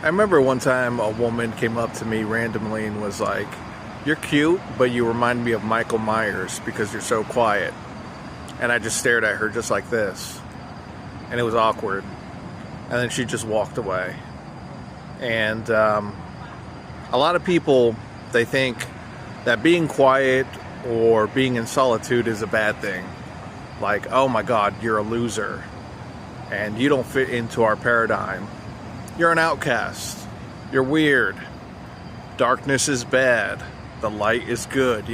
I remember one time a woman came up to me randomly and was like, "You're cute, but you remind me of Michael Myers because you're so quiet." And I just stared at her just like this. And it was awkward. And then she just walked away. And a lot of people, they think that being quiet or being in solitude is a bad thing. Like, oh my God, you're a loser. And you don't fit into our paradigm. You're an outcast. You're weird. Darkness is bad. The light is good.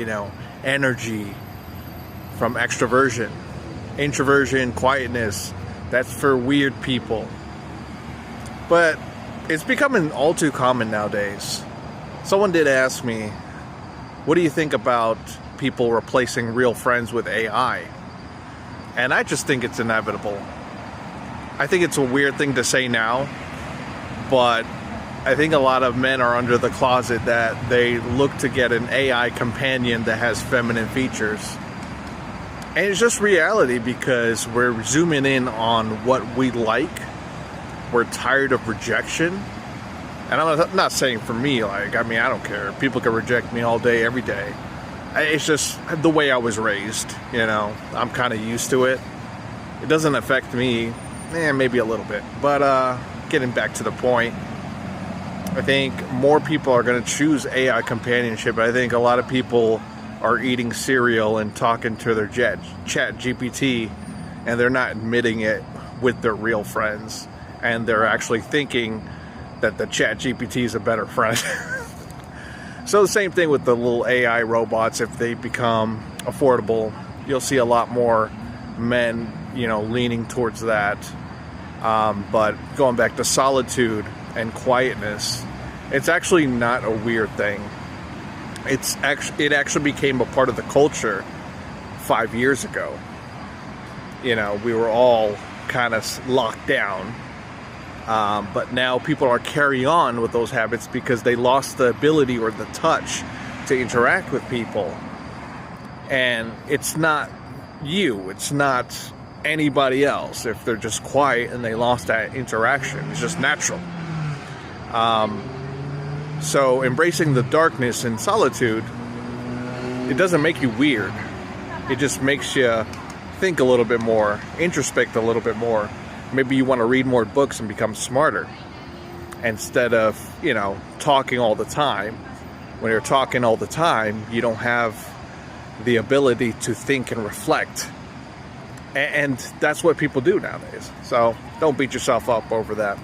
Energy from extroversion. Introversion, quietness. That's for weird people. But it's becoming all too common nowadays. Someone did ask me, what do you think about people replacing real friends with AI? And I just think it's inevitable. I think it's a weird thing to say now, but I think a lot of men are under the closet that they look to get an AI companion that has feminine features. And it's just reality because we're zooming in on what we like. We're tired of rejection. And I'm not saying for me, I don't care. People can reject me all day, every day. It's just the way I was raised, I'm kind of used to it. It doesn't affect me, maybe a little bit. But getting back to the point, I think more people are going to choose AI companionship. I think a lot of people are eating cereal and talking to their chat GPT, and they're not admitting it with their real friends. And they're actually thinking that the chat GPT is a better friend. So the same thing with the little AI robots. If they become affordable, you'll see a lot more men, leaning towards that. But going back to solitude and quietness, it's actually not a weird thing. It actually became a part of the culture 5 years ago. We were all kind of locked down. But now people are carrying on with those habits because they lost the ability or the touch to interact with people. And it's not you, it's not anybody else if they're just quiet and they lost that interaction. It's just natural. So embracing the darkness and solitude, it doesn't make you weird. It just makes you think a little bit more, introspect a little bit more. Maybe you want to read more books and become smarter instead of, talking all the time. When you're talking all the time, you don't have the ability to think and reflect. And that's what people do nowadays. So don't beat yourself up over that.